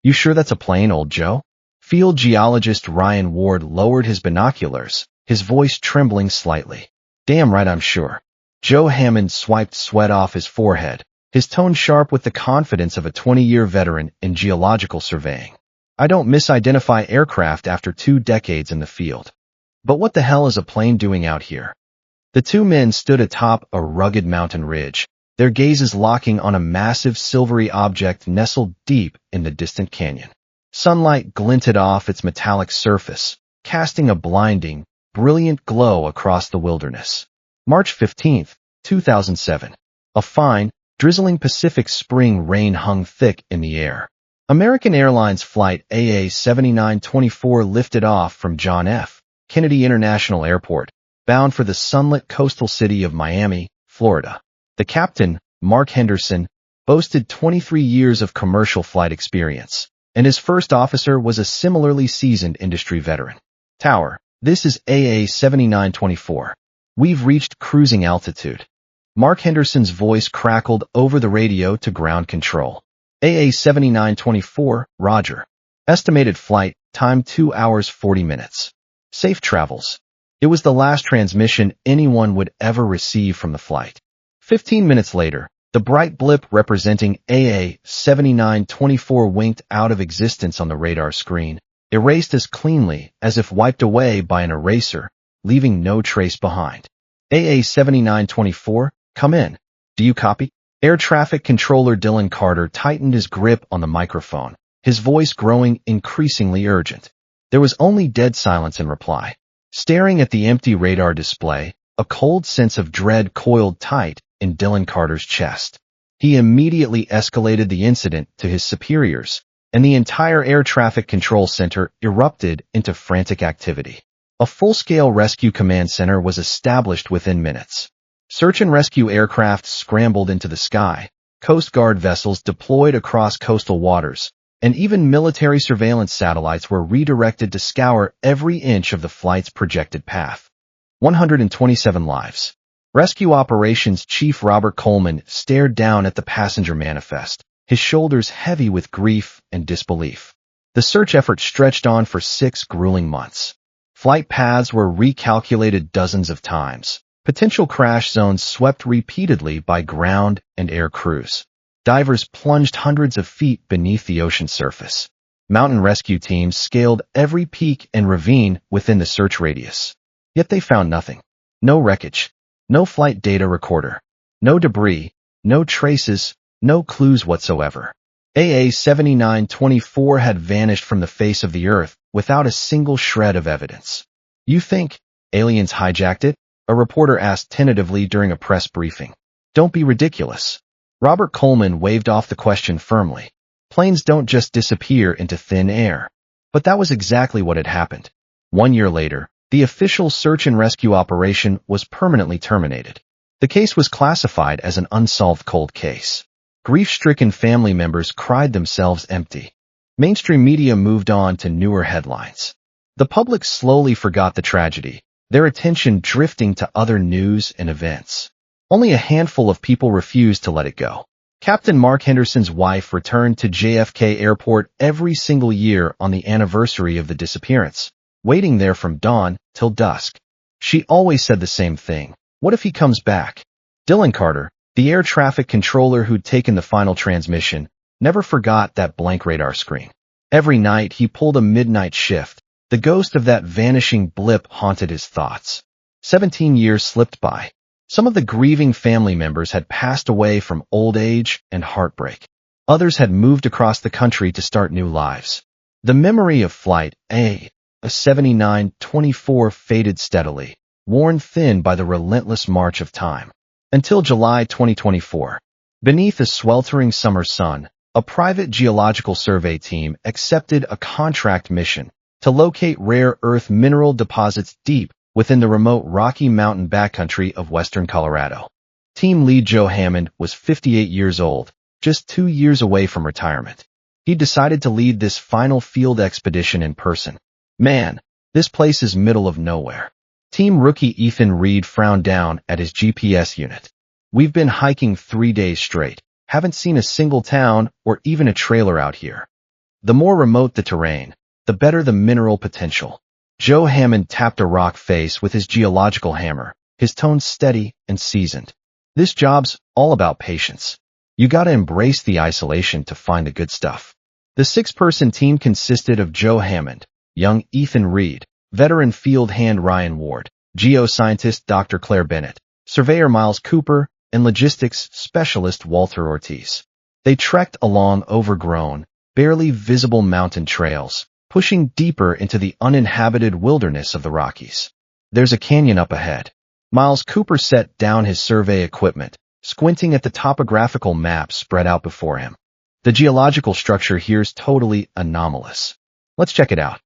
You sure that's a plane, old Joe? Field geologist Ryan Ward lowered his binoculars, his voice trembling slightly. Damn right I'm sure. Joe Hammond swiped sweat off his forehead, his tone sharp with the confidence of a 20-year veteran in geological surveying. I don't misidentify aircraft after 2 decades in the field. But what the hell is a plane doing out here? The two men stood atop a rugged mountain ridge, their gazes locking on a massive silvery object nestled deep in the distant canyon. Sunlight glinted off its metallic surface, casting a blinding, brilliant glow across the wilderness. March 15, 2007. A fine, drizzling Pacific spring rain hung thick in the air. American Airlines flight AA-7924 lifted off from John F. Kennedy International Airport, bound for the sunlit coastal city of Miami, Florida. The captain, Mark Henderson, boasted 23 years of commercial flight experience, and his first officer was a similarly seasoned industry veteran. Tower, this is AA-7924. We've reached cruising altitude. Mark Henderson's voice crackled over the radio to ground control. AA-7924, Roger. Estimated flight, time 2 hours 40 minutes. Safe travels. It was the last transmission anyone would ever receive from the flight. 15 minutes later, the bright blip representing AA-7924 winked out of existence on the radar screen, erased as cleanly as if wiped away by an eraser, leaving no trace behind. AA-7924, come in. Do you copy? Air traffic controller Dylan Carter tightened his grip on the microphone, his voice growing increasingly urgent. There was only dead silence in reply. Staring at the empty radar display, a cold sense of dread coiled tight in Dylan Carter's chest. He immediately escalated the incident to his superiors, and the entire air traffic control center erupted into frantic activity. A full-scale rescue command center was established within minutes. Search and rescue aircraft scrambled into the sky, Coast Guard vessels deployed across coastal waters, and even military surveillance satellites were redirected to scour every inch of the flight's projected path. 127 lives. Rescue Operations Chief Robert Coleman stared down at the passenger manifest, his shoulders heavy with grief and disbelief. The search effort stretched on for 6 grueling months. Flight paths were recalculated dozens of times. Potential crash zones swept repeatedly by ground and air crews. Divers plunged hundreds of feet beneath the ocean surface. Mountain rescue teams scaled every peak and ravine within the search radius. Yet they found nothing. No wreckage. No flight data recorder. No debris. No traces. No clues whatsoever. AA-7924 had vanished from the face of the earth without a single shred of evidence. You think aliens hijacked it? A reporter asked tentatively during a press briefing. Don't be ridiculous. Robert Coleman waved off the question firmly. Planes don't just disappear into thin air. But that was exactly what had happened. 1 year later, the official search and rescue operation was permanently terminated. The case was classified as an unsolved cold case. Grief-stricken family members cried themselves empty. Mainstream media moved on to newer headlines. The public slowly forgot the tragedy, their attention drifting to other news and events. Only a handful of people refused to let it go. Captain Mark Henderson's wife returned to JFK Airport every single year on the anniversary of the disappearance, waiting there from dawn till dusk. She always said the same thing. What if he comes back? Dylan Carter, the air traffic controller who'd taken the final transmission, never forgot that blank radar screen. Every night he pulled a midnight shift. The ghost of that vanishing blip haunted his thoughts. 17 years slipped by. Some of the grieving family members had passed away from old age and heartbreak. Others had moved across the country to start new lives. The memory of Flight AA-7924 faded steadily, worn thin by the relentless march of time. Until July 2024. Beneath a sweltering summer sun, a private geological survey team accepted a contract mission to locate rare earth mineral deposits deep within the remote Rocky Mountain backcountry of western Colorado. Team lead Joe Hammond was 58 years old, just 2 years away from retirement. He decided to lead this final field expedition in person. Man, this place is middle of nowhere. Team rookie Ethan Reed frowned down at his GPS unit. We've been hiking 3 days straight, haven't seen a single town or even a trailer out here. The more remote the terrain, the better the mineral potential. Joe Hammond tapped a rock face with his geological hammer, his tone steady and seasoned. This job's all about patience. You gotta embrace the isolation to find the good stuff. The six-person team consisted of Joe Hammond, young Ethan Reed, veteran field hand Ryan Ward, geoscientist Dr. Claire Bennett, surveyor Miles Cooper, and logistics specialist Walter Ortiz. They trekked along overgrown, barely visible mountain trails, pushing deeper into the uninhabited wilderness of the Rockies. There's a canyon up ahead. Miles Cooper set down his survey equipment, squinting at the topographical map spread out before him. The geological structure here's totally anomalous. Let's check it out.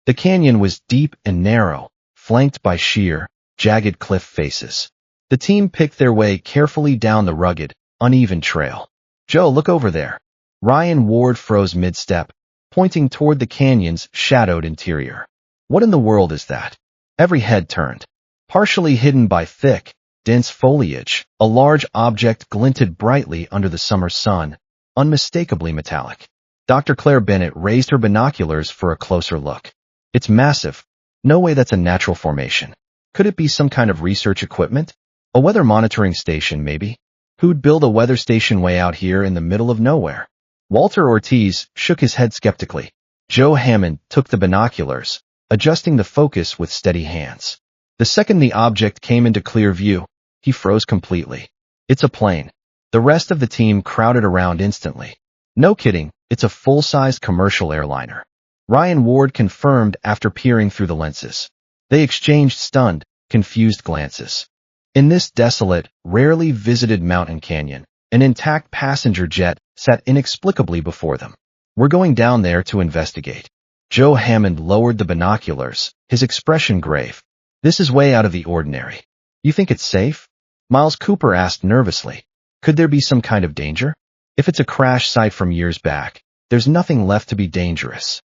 The canyon was deep and narrow, flanked by sheer, jagged cliff faces. The team picked their way carefully down the rugged, uneven trail. Joe, look over there. Ryan Ward froze mid-step, pointing toward the canyon's shadowed interior. What in the world is that? Every head turned. Partially hidden by thick, dense foliage, a large object glinted brightly under the summer sun, unmistakably metallic. Dr. Claire Bennett raised her binoculars for a closer look. It's massive. No way that's a natural formation. Could it be some kind of research equipment? A weather monitoring station, maybe? Who'd build a weather station way out here in the middle of nowhere? Walter Ortiz shook his head skeptically. Joe Hammond took the binoculars, adjusting the focus with steady hands. The second the object came into clear view, he froze completely. It's a plane. The rest of the team crowded around instantly. No kidding, it's a full-size commercial airliner. Ryan Ward confirmed after peering through the lenses. They exchanged stunned, confused glances. In this desolate, rarely visited mountain canyon, an intact passenger jet sat inexplicably before them. We're going down there to investigate. Joe Hammond lowered the binoculars, his expression grave. This is way out of the ordinary. You think it's safe? Miles Cooper asked nervously. Could there be some kind of danger? If it's a crash site from years back, there's nothing left to be dangerous.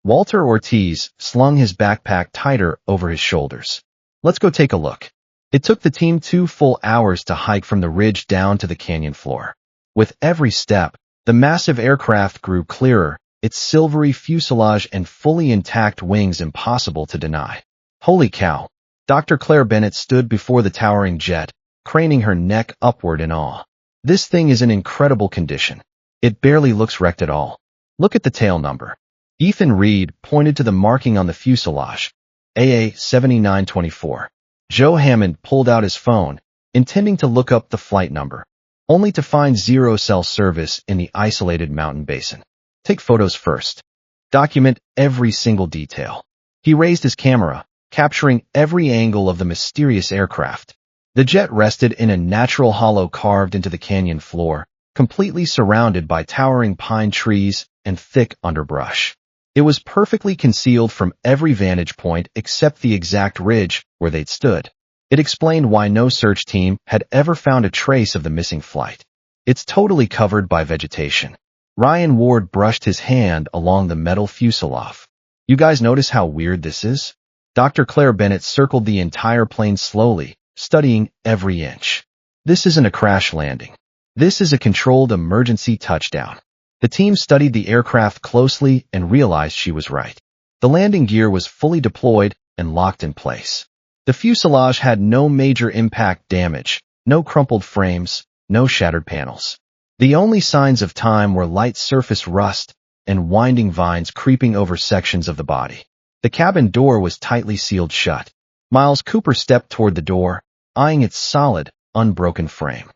Walter Ortiz slung his backpack tighter over his shoulders. Let's go take a look. It took the team 2 full hours to hike from the ridge down to the canyon floor. With every step, the massive aircraft grew clearer, its silvery fuselage and fully intact wings impossible to deny. Holy cow! Dr. Claire Bennett stood before the towering jet, craning her neck upward in awe. This thing is in incredible condition. It barely looks wrecked at all. Look at the tail number. Ethan Reed pointed to the marking on the fuselage. AA 7924. Joe Hammond pulled out his phone, intending to look up the flight number, only to find zero cell service in the isolated mountain basin. Take photos first. Document every single detail. He raised his camera, capturing every angle of the mysterious aircraft. The jet rested in a natural hollow carved into the canyon floor, completely surrounded by towering pine trees and thick underbrush. It was perfectly concealed from every vantage point except the exact ridge where they'd stood. It explained why no search team had ever found a trace of the missing flight. It's totally covered by vegetation. Ryan Ward brushed his hand along the metal fuselage. You guys notice how weird this is? Dr. Claire Bennett circled the entire plane slowly, studying every inch. This isn't a crash landing. This is a controlled emergency touchdown. The team studied the aircraft closely and realized she was right. The landing gear was fully deployed and locked in place. The fuselage had no major impact damage, no crumpled frames, no shattered panels. The only signs of time were light surface rust and winding vines creeping over sections of the body. The cabin door was tightly sealed shut. Miles Cooper stepped toward the door, eyeing its solid, unbroken frame.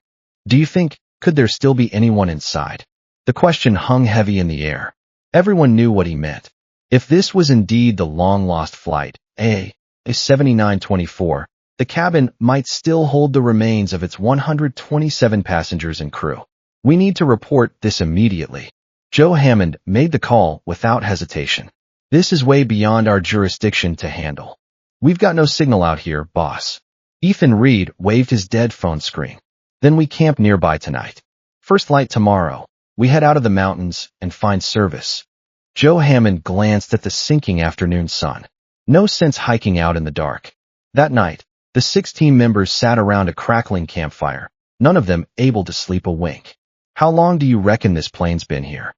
Do you think, could there still be anyone inside? The question hung heavy in the air. Everyone knew what he meant. If this was indeed the long-lost flight, A7924, the cabin might still hold the remains of its 127 passengers and crew. We need to report this immediately. Joe Hammond made the call without hesitation. This is way beyond our jurisdiction to handle. We've got no signal out here, boss. Ethan Reed waved his dead phone screen. Then we camp nearby tonight. First light tomorrow. We head out of the mountains and find service. Joe Hammond glanced at the sinking afternoon sun. No sense hiking out in the dark. That night, the 6 team members sat around a crackling campfire, none of them able to sleep a wink. How long do you reckon this plane's been here?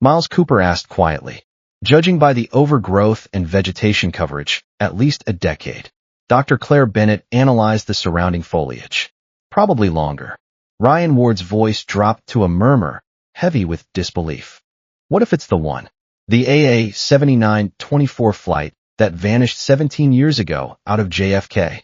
Miles Cooper asked quietly. Judging by the overgrowth and vegetation coverage, at least a decade. Dr. Claire Bennett analyzed the surrounding foliage. Probably longer. Ryan Ward's voice dropped to a murmur, heavy with disbelief. What if it's the one? The AA-7924 flight that vanished 17 years ago out of JFK.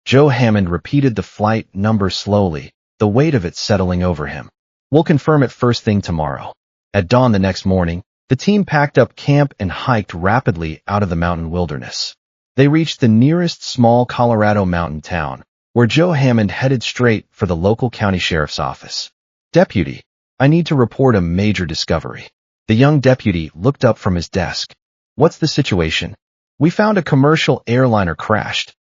Joe Hammond repeated the flight number slowly, the weight of it settling over him. We'll confirm it first thing tomorrow. At dawn the next morning, the team packed up camp and hiked rapidly out of the mountain wilderness. They reached the nearest small Colorado mountain town, where Joe Hammond headed straight for the local county sheriff's office. Deputy, I need to report a major discovery. The young deputy looked up from his desk. What's the situation? We found a commercial airliner crashed.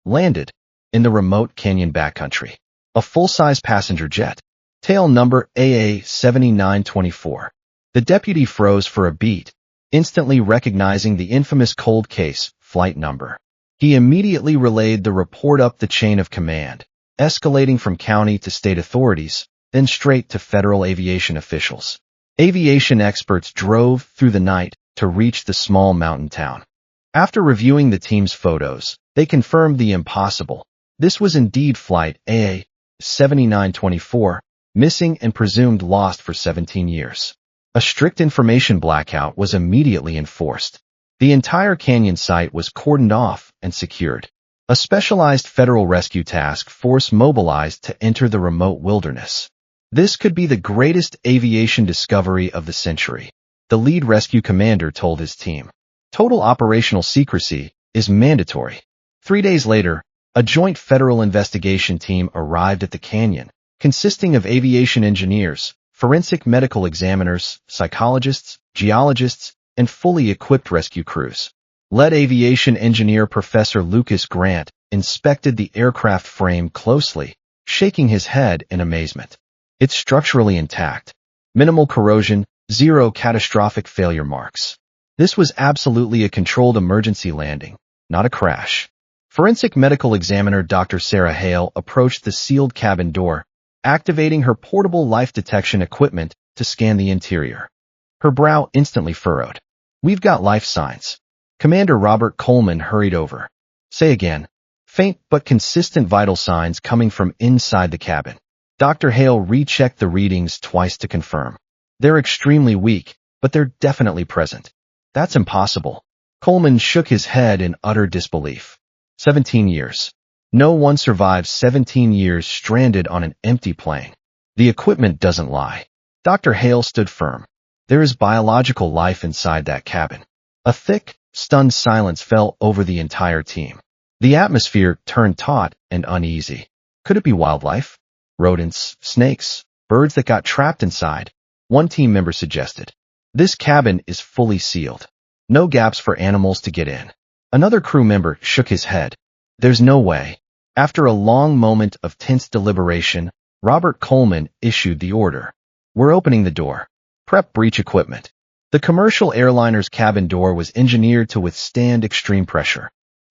Landed in the remote canyon backcountry. A full-size passenger jet. Tail number AA-7924. The deputy froze for a beat, instantly recognizing the infamous cold case flight number. He immediately relayed the report up the chain of command, escalating from county to state authorities, then straight to federal aviation officials. Aviation experts drove through the night to reach the small mountain town. After reviewing the team's photos, they confirmed the impossible. This was indeed flight AA-7924, missing and presumed lost for 17 years. A strict information blackout was immediately enforced. The entire canyon site was cordoned off and secured. A specialized federal rescue task force mobilized to enter the remote wilderness. This could be the greatest aviation discovery of the century, the lead rescue commander told his team. Total operational secrecy is mandatory. 3 days later, a joint federal investigation team arrived at the canyon, consisting of aviation engineers, forensic medical examiners, psychologists, geologists, and fully equipped rescue crews. Lead aviation engineer Professor Lucas Grant inspected the aircraft frame closely, shaking his head in amazement. It's structurally intact. Minimal corrosion, zero catastrophic failure marks. This was absolutely a controlled emergency landing, not a crash. Forensic medical examiner Dr. Sarah Hale approached the sealed cabin door, activating her portable life detection equipment to scan the interior. Her brow instantly furrowed. We've got life signs. Commander Robert Coleman hurried over. Say again. Faint but consistent vital signs coming from inside the cabin. Dr. Hale rechecked the readings twice to confirm. They're extremely weak, but they're definitely present. That's impossible. Coleman shook his head in utter disbelief. 17 years. No one survives 17 years stranded on an empty plane. The equipment doesn't lie. Dr. Hale stood firm. There is biological life inside that cabin. A thick, stunned silence fell over the entire team. The atmosphere turned taut and uneasy. Could it be wildlife? Rodents, snakes, birds that got trapped inside? One team member suggested. This cabin is fully sealed. No gaps for animals to get in. Another crew member shook his head. There's no way. After a long moment of tense deliberation, Robert Coleman issued the order. We're opening the door. Prep breach equipment. The commercial airliner's cabin door was engineered to withstand extreme pressure.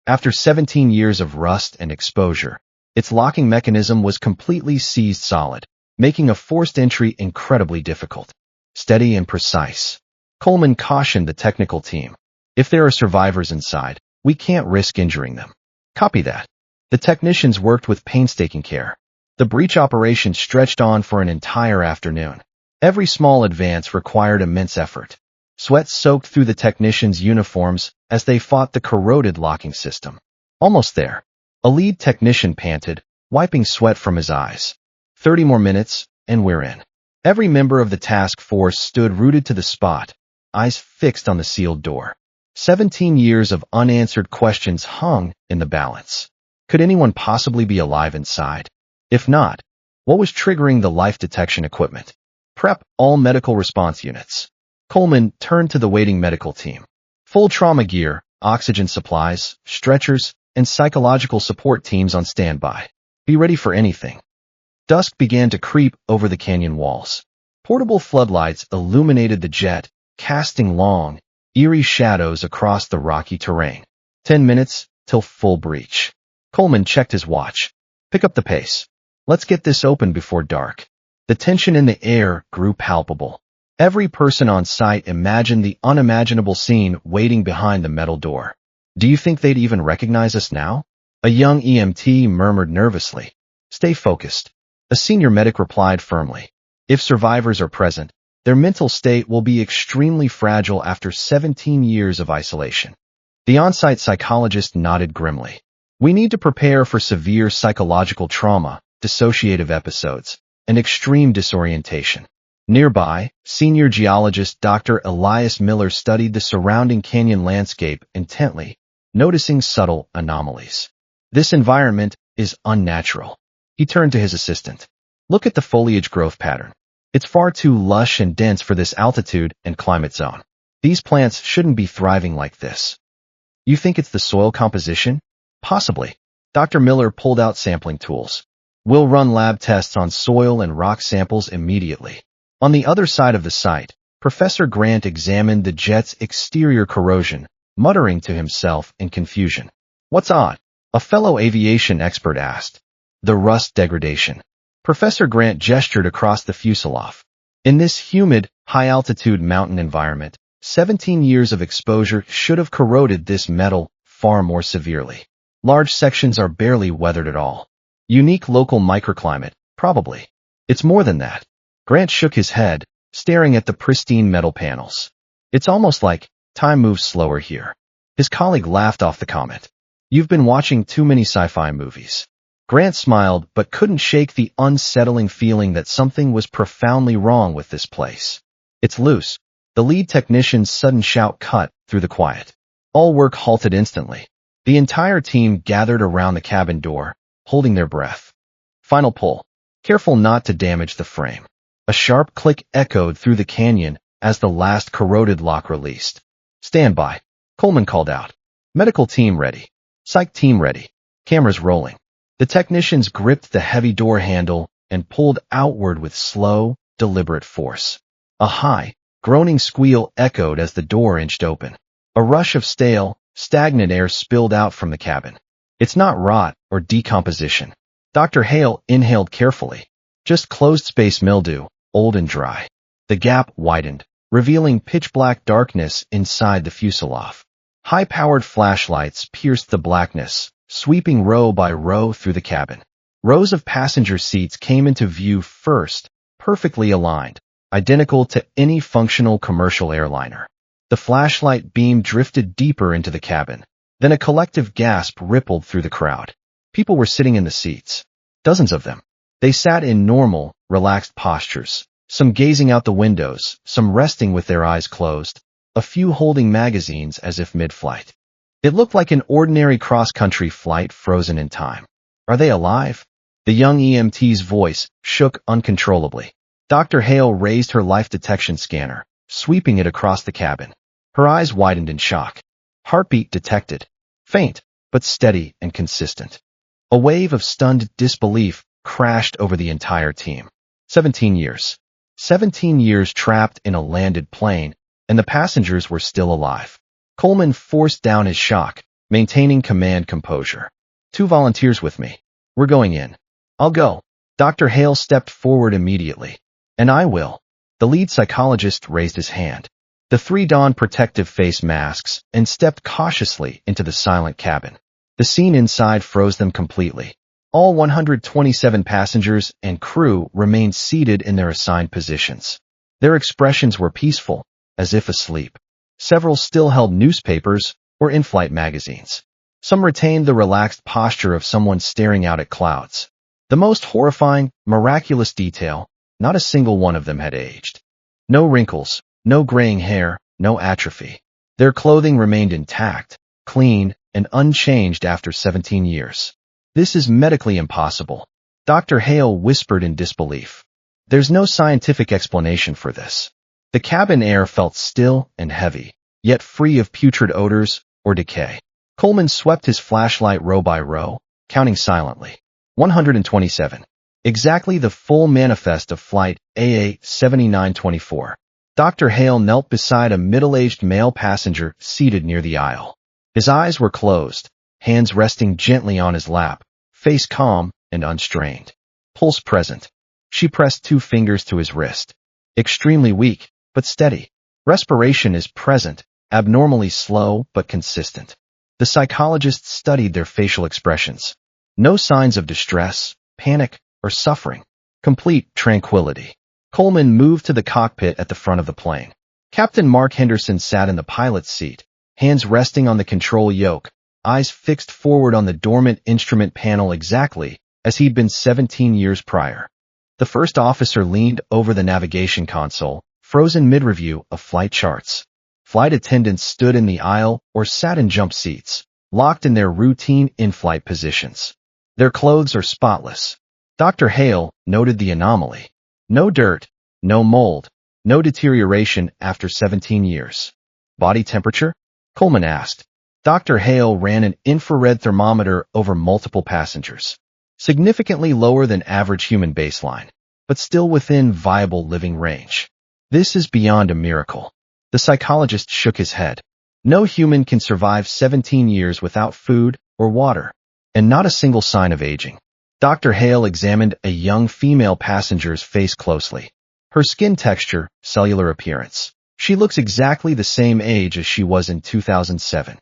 After 17 years of rust and exposure, its locking mechanism was completely seized solid, making a forced entry incredibly difficult. Steady and precise. Coleman cautioned the technical team. If there are survivors inside, we can't risk injuring them. Copy that. The technicians worked with painstaking care. The breach operation stretched on for an entire afternoon. Every small advance required immense effort. Sweat soaked through the technicians' uniforms as they fought the corroded locking system. Almost there. A lead technician panted, wiping sweat from his eyes. 30 more minutes, and we're in. Every member of the task force stood rooted to the spot, eyes fixed on the sealed door. 17 years of unanswered questions hung in the balance. Could anyone possibly be alive inside? If not, what was triggering the life detection equipment? Prep all medical response units. Coleman turned to the waiting medical team. Full trauma gear, oxygen supplies, stretchers, and psychological support teams on standby. Be ready for anything. Dusk began to creep over the canyon walls. Portable floodlights illuminated the jet, casting long, eerie shadows across the rocky terrain. 10 minutes till full breach. Coleman checked his watch. Pick up the pace. Let's get this open before dark. The tension in the air grew palpable. Every person on site imagined the unimaginable scene waiting behind the metal door. Do you think they'd even recognize us now? A young EMT murmured nervously. Stay focused. A senior medic replied firmly. If survivors are present, their mental state will be extremely fragile after 17 years of isolation. The on-site psychologist nodded grimly. We need to prepare for severe psychological trauma, dissociative episodes, and extreme disorientation. Nearby, senior geologist Dr. Elias Miller studied the surrounding canyon landscape intently, noticing subtle anomalies. This environment is unnatural. He turned to his assistant. Look at the foliage growth pattern. It's far too lush and dense for this altitude and climate zone. These plants shouldn't be thriving like this. You think it's the soil composition? Possibly. Dr. Miller pulled out sampling tools. We'll run lab tests on soil and rock samples immediately. On the other side of the site, Professor Grant examined the jet's exterior corrosion, muttering to himself in confusion. What's odd? A fellow aviation expert asked. The rust degradation. Professor Grant gestured across the fuselage. In this humid, high-altitude mountain environment, 17 years of exposure should have corroded this metal far more severely. Large sections are barely weathered at all. Unique local microclimate, probably. It's more than that. Grant shook his head, staring at the pristine metal panels. It's almost like time moves slower here. His colleague laughed off the comment. You've been watching too many sci-fi movies. Grant smiled but couldn't shake the unsettling feeling that something was profoundly wrong with this place. It's loose. The lead technician's sudden shout cut through the quiet. All work halted instantly. The entire team gathered around the cabin door, holding their breath. Final pull. Careful not to damage the frame. A sharp click echoed through the canyon as the last corroded lock released. Stand by. Coleman called out. Medical team ready. Psych team ready. Cameras rolling. The technicians gripped the heavy door handle and pulled outward with slow, deliberate force. A high, groaning squeal echoed as the door inched open. A rush of stale, stagnant air spilled out from the cabin. It's not rot or decomposition. Dr. Hale inhaled carefully. Just closed-space mildew, old and dry. The gap widened, revealing pitch-black darkness inside the fuselage. High-powered flashlights pierced the blackness, sweeping row by row through the cabin. Rows of passenger seats came into view first, perfectly aligned, identical to any functional commercial airliner. The flashlight beam drifted deeper into the cabin. Then a collective gasp rippled through the crowd. People were sitting in the seats. Dozens of them. They sat in normal, relaxed postures, some gazing out the windows, some resting with their eyes closed, a few holding magazines as if mid-flight. It looked like an ordinary cross-country flight frozen in time. Are they alive? The young EMT's voice shook uncontrollably. Dr. Hale raised her life detection scanner, sweeping it across the cabin. Her eyes widened in shock. Heartbeat detected. Faint, but steady and consistent. A wave of stunned disbelief crashed over the entire team. 17 years. 17 years trapped in a landed plane, and the passengers were still alive. Coleman forced down his shock, maintaining command composure. 2 volunteers with me. We're going in. I'll go. Dr. Hale stepped forward immediately. And I will. The lead psychologist raised his hand. The 3 donned protective face masks and stepped cautiously into the silent cabin. The scene inside froze them completely. All 127 passengers and crew remained seated in their assigned positions. Their expressions were peaceful, as if asleep. Several still held newspapers or in-flight magazines. Some retained the relaxed posture of someone staring out at clouds. The most horrifying, miraculous detail, not a single one of them had aged. No wrinkles, no graying hair, no atrophy. Their clothing remained intact, clean, and unchanged after 17 years. This is medically impossible. Dr. Hale whispered in disbelief. There's no scientific explanation for this. The cabin air felt still and heavy, yet free of putrid odors or decay. Coleman swept his flashlight row by row, counting silently. 127. Exactly the full manifest of Flight AA 7924. Dr. Hale knelt beside a middle-aged male passenger seated near the aisle. His eyes were closed, hands resting gently on his lap, face calm and unstrained. Pulse present. She pressed 2 fingers to his wrist. Extremely weak, but steady. Respiration is present, abnormally slow but consistent. The psychologists studied their facial expressions. No signs of distress, panic, or suffering. Complete tranquility. Coleman moved to the cockpit at the front of the plane. Captain Mark Henderson sat in the pilot's seat, hands resting on the control yoke, eyes fixed forward on the dormant instrument panel exactly as he'd been 17 years prior. The first officer leaned over the navigation console, frozen mid-review of flight charts. Flight attendants stood in the aisle or sat in jump seats, locked in their routine in-flight positions. Their clothes are spotless. Dr. Hale noted the anomaly. No dirt, no mold, no deterioration after 17 years. Body temperature? Coleman asked. Dr. Hale ran an infrared thermometer over multiple passengers. Significantly lower than average human baseline, but still within viable living range. This is beyond a miracle. The psychologist shook his head. No human can survive 17 years without food or water, and not a single sign of aging. Dr. Hale examined a young female passenger's face closely. Her skin texture, cellular appearance. She looks exactly the same age as she was in 2007.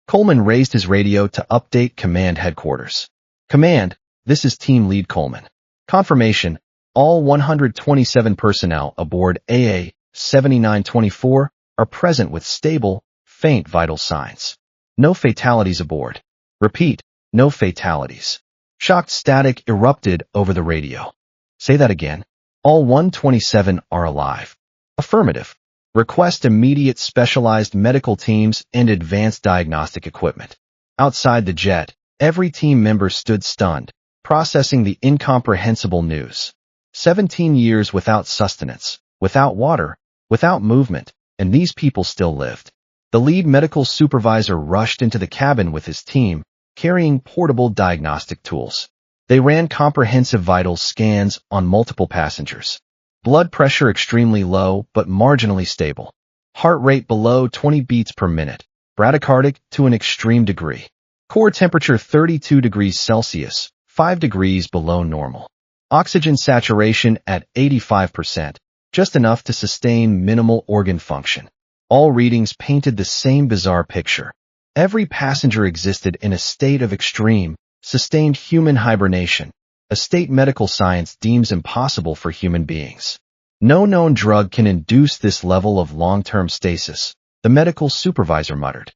Coleman raised his radio to update command headquarters. Command, this is Team Lead Coleman. Confirmation, all 127 personnel aboard AA 7924 are present with stable, faint vital signs. No fatalities aboard. Repeat, no fatalities. Shocked static erupted over the radio. Say that again. All 127 are alive. Affirmative. Request immediate specialized medical teams and advanced diagnostic equipment. Outside the jet, every team member stood stunned, processing the incomprehensible news. 17 years without sustenance, without water, without movement, and these people still lived. The lead medical supervisor rushed into the cabin with his team, carrying portable diagnostic tools. They ran comprehensive vital scans on multiple passengers. Blood pressure extremely low but marginally stable. Heart rate below 20 beats per minute. Bradycardic to an extreme degree. Core temperature 32 degrees Celsius, 5 degrees below normal. Oxygen saturation at 85%, just enough to sustain minimal organ function. All readings painted the same bizarre picture. Every passenger existed in a state of extreme, sustained human hibernation, a state medical science deems impossible for human beings. No known drug can induce this level of long-term stasis, the medical supervisor muttered.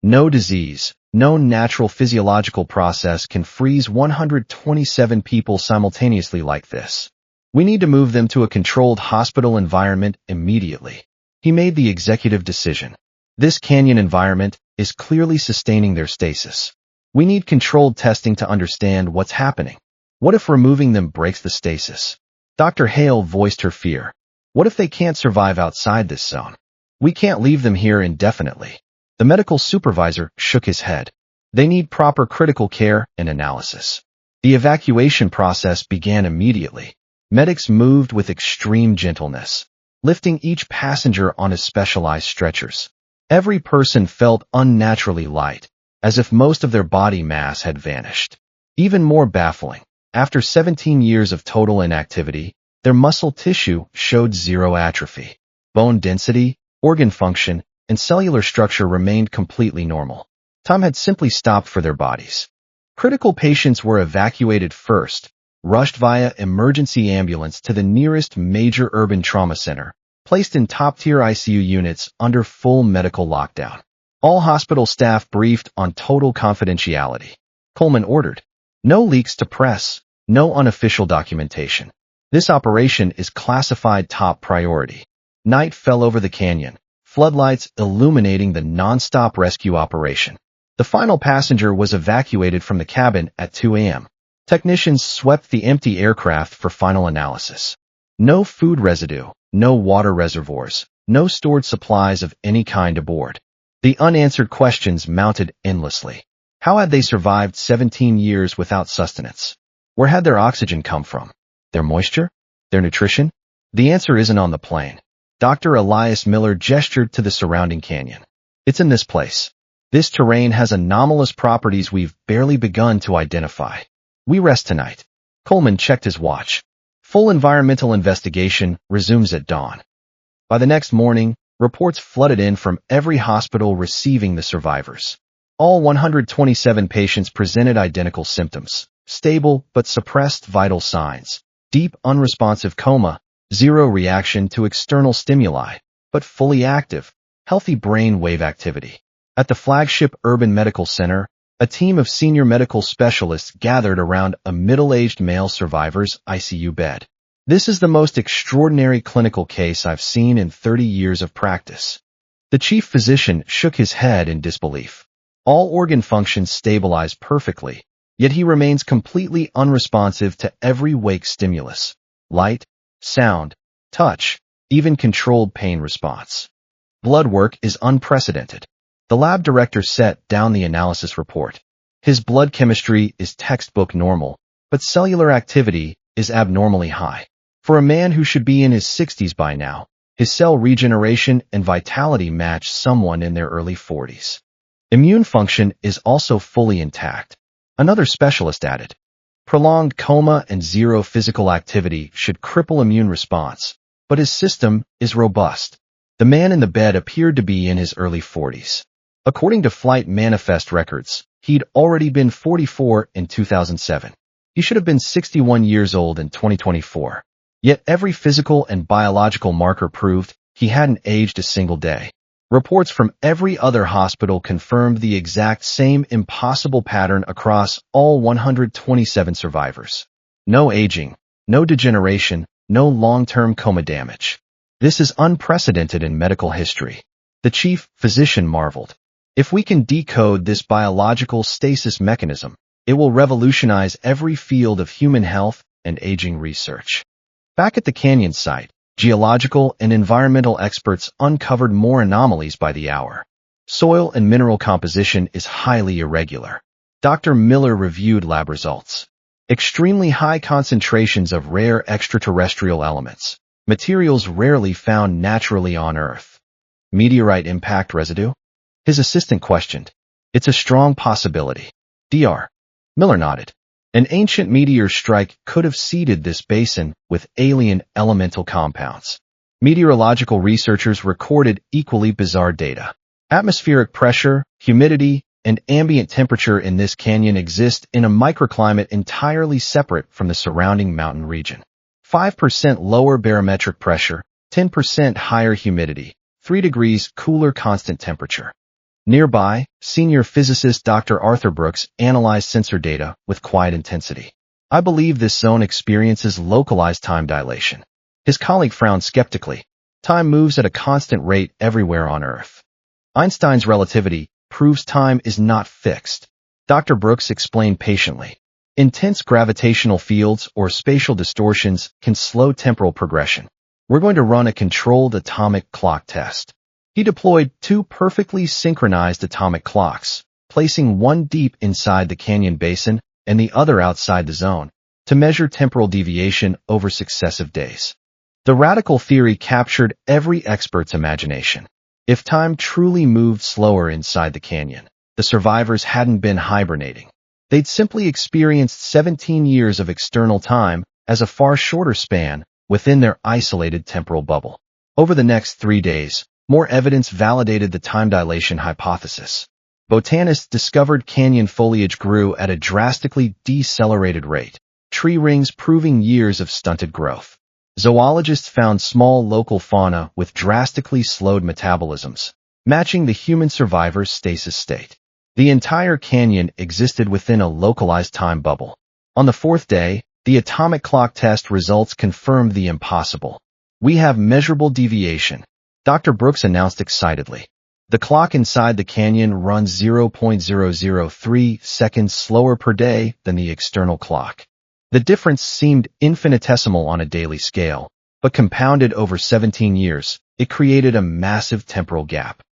No disease, no natural physiological process can freeze 127 people simultaneously like this. We need to move them to a controlled hospital environment immediately. He made the executive decision. This canyon environment is clearly sustaining their stasis. We need controlled testing to understand what's happening. What if removing them breaks the stasis? Dr. Hale voiced her fear. What if they can't survive outside this zone? We can't leave them here indefinitely. The medical supervisor shook his head. They need proper critical care and analysis. The evacuation process began immediately. Medics moved with extreme gentleness, lifting each passenger on his specialized stretchers. Every person felt unnaturally light, as if most of their body mass had vanished. Even more baffling, after 17 years of total inactivity, their muscle tissue showed zero atrophy. Bone density, organ function, and cellular structure remained completely normal. Time had simply stopped for their bodies. Critical patients were evacuated first, rushed via emergency ambulance to the nearest major urban trauma center, placed in top-tier ICU units under full medical lockdown. All hospital staff briefed on total confidentiality. Coleman ordered. No leaks to press, no unofficial documentation. This operation is classified top priority. Night fell over the canyon, floodlights illuminating the non-stop rescue operation. The final passenger was evacuated from the cabin at 2 a.m. Technicians swept the empty aircraft for final analysis. No food residue, no water reservoirs, no stored supplies of any kind aboard. The unanswered questions mounted endlessly. How had they survived 17 years without sustenance? Where had their oxygen come from? Their moisture? Their nutrition? The answer isn't on the plane. Dr. Elias Miller gestured to the surrounding canyon. It's in this place. This terrain has anomalous properties we've barely begun to identify. We rest tonight. Coleman checked his watch. Full environmental investigation resumes at dawn. By the next morning, reports flooded in from every hospital receiving the survivors. All 127 patients presented identical symptoms: stable but suppressed vital signs, deep unresponsive coma, zero reaction to external stimuli, but fully active, healthy brain wave activity. At the flagship urban medical center, a team of senior medical specialists gathered around a middle-aged male survivor's ICU bed. This is the most extraordinary clinical case I've seen in 30 years of practice. The chief physician shook his head in disbelief. All organ functions stabilized perfectly, yet he remains completely unresponsive to every wake stimulus: light, sound, touch, even controlled pain response. Blood work is unprecedented. The lab director set down the analysis report. His blood chemistry is textbook normal, but cellular activity is abnormally high. For a man who should be in his 60s by now, his cell regeneration and vitality match someone in their early 40s. Immune function is also fully intact. Another specialist added, prolonged coma and zero physical activity should cripple immune response, but his system is robust. The man in the bed appeared to be in his early 40s. According to flight manifest records, he'd already been 44 in 2007. He should have been 61 years old in 2024. Yet every physical and biological marker proved he hadn't aged a single day. Reports from every other hospital confirmed the exact same impossible pattern across all 127 survivors. No aging, no degeneration, no long-term coma damage. This is unprecedented in medical history. The chief physician marveled. If we can decode this biological stasis mechanism, it will revolutionize every field of human health and aging research. Back at the canyon site, geological and environmental experts uncovered more anomalies by the hour. Soil and mineral composition is highly irregular. Dr. Miller reviewed lab results. Extremely high concentrations of rare extraterrestrial elements, materials rarely found naturally on Earth. Meteorite impact residue? His assistant questioned. It's a strong possibility. Dr. Miller nodded. An ancient meteor strike could have seeded this basin with alien elemental compounds. Meteorological researchers recorded equally bizarre data. Atmospheric pressure, humidity, and ambient temperature in this canyon exist in a microclimate entirely separate from the surrounding mountain region. 5% lower barometric pressure, 10% higher humidity, 3 degrees cooler constant temperature. Nearby, senior physicist Dr. Arthur Brooks analyzed sensor data with quiet intensity. I believe this zone experiences localized time dilation. His colleague frowned skeptically. Time moves at a constant rate everywhere on Earth. Einstein's relativity proves time is not fixed. Dr. Brooks explained patiently. Intense gravitational fields or spatial distortions can slow temporal progression. We're going to run a controlled atomic clock test. He deployed 2 perfectly synchronized atomic clocks, placing one deep inside the canyon basin and the other outside the zone, to measure temporal deviation over successive days. The radical theory captured every expert's imagination. If time truly moved slower inside the canyon, the survivors hadn't been hibernating. They'd simply experienced 17 years of external time as a far shorter span within their isolated temporal bubble. Over the next 3 days, more evidence validated the time dilation hypothesis. Botanists discovered canyon foliage grew at a drastically decelerated rate, tree rings proving years of stunted growth. Zoologists found small local fauna with drastically slowed metabolisms, matching the human survivor's stasis state. The entire canyon existed within a localized time bubble. On the 4th day, the atomic clock test results confirmed the impossible. We have measurable deviation, Dr. Brooks announced excitedly. The clock inside the canyon runs 0.003 seconds slower per day than the external clock. The difference seemed infinitesimal on a daily scale, but compounded over 17 years, it created a massive temporal gap.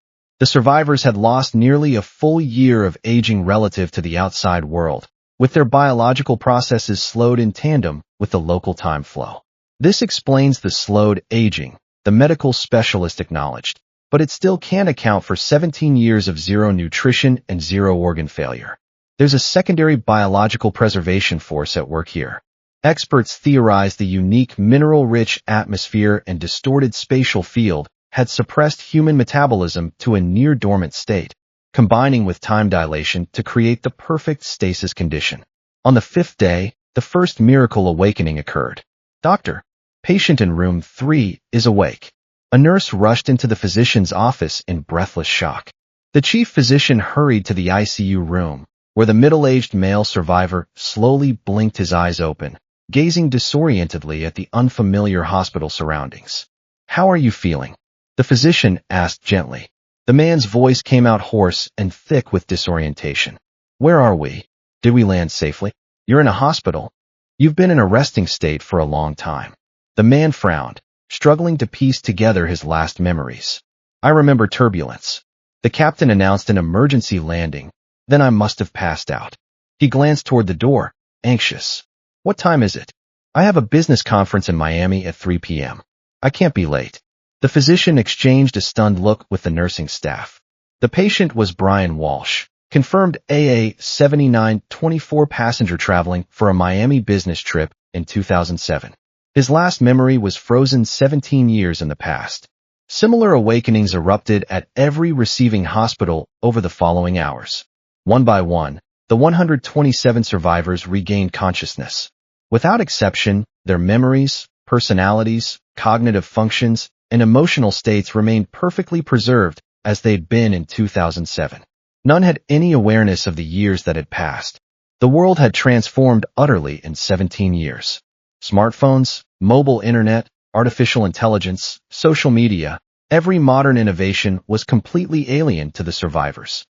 The survivors had lost nearly a full year of aging relative to the outside world, with their biological processes slowed in tandem with the local time flow. This explains the slowed aging, the medical specialist acknowledged, but it still can't account for 17 years of zero nutrition and zero organ failure. There's a secondary biological preservation force at work here. Experts theorized the unique mineral-rich atmosphere and distorted spatial field had suppressed human metabolism to a near-dormant state, combining with time dilation to create the perfect stasis condition. On the 5th day, the first miracle awakening occurred. "Doctor, patient in room 3 is awake." A nurse rushed into the physician's office in breathless shock. The chief physician hurried to the ICU room, where the middle-aged male survivor slowly blinked his eyes open, gazing disorientedly at the unfamiliar hospital surroundings. "How are you feeling?" the physician asked gently. The man's voice came out hoarse and thick with disorientation. "Where are we? Did we land safely?" "You're in a hospital. You've been in a resting state for a long time." The man frowned, struggling to piece together his last memories. "I remember turbulence. The captain announced an emergency landing. Then I must have passed out." He glanced toward the door, anxious. "What time is it?" "I have a business conference in Miami at 3 p.m. I can't be late." The physician exchanged a stunned look with the nursing staff. The patient was Brian Walsh, confirmed AA 7924 passenger traveling for a Miami business trip in 2007. His last memory was frozen 17 years in the past. Similar awakenings erupted at every receiving hospital over the following hours. One by one, the 127 survivors regained consciousness. Without exception, their memories, personalities, cognitive functions, and emotional states remained perfectly preserved as they'd been in 2007. None had any awareness of the years that had passed. The world had transformed utterly in 17 years. Smartphones, mobile internet, artificial intelligence, social media, every modern innovation was completely alien to the survivors.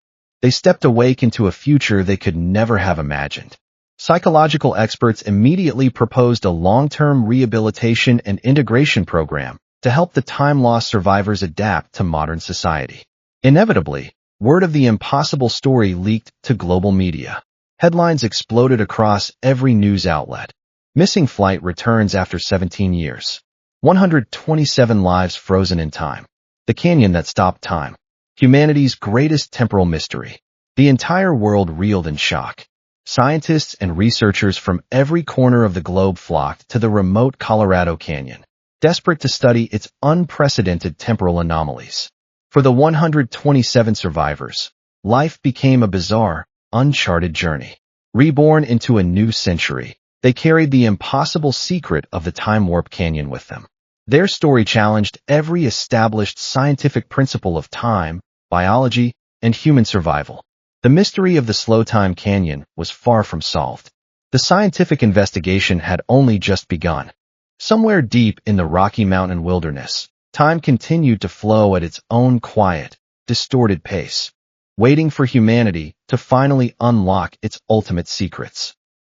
They stepped awake into a future they could never have imagined. Psychological experts immediately proposed a long-term rehabilitation and integration program to help the time-lost survivors adapt to modern society. Inevitably, word of the impossible story leaked to global media. Headlines exploded across every news outlet. Missing flight returns after 17 years. 127 lives frozen in time. The canyon that stopped time. Humanity's greatest temporal mystery. The entire world reeled in shock. Scientists and researchers from every corner of the globe flocked to the remote Colorado Canyon, desperate to study its unprecedented temporal anomalies. For the 127 survivors, life became a bizarre, uncharted journey. Reborn into a new century, they carried the impossible secret of the Time Warp Canyon with them. Their story challenged every established scientific principle of time, biology, and human survival. The mystery of the Slow Time Canyon was far from solved. The scientific investigation had only just begun. Somewhere deep in the Rocky Mountain wilderness, time continued to flow at its own quiet, distorted pace, waiting for humanity to finally unlock its ultimate secrets.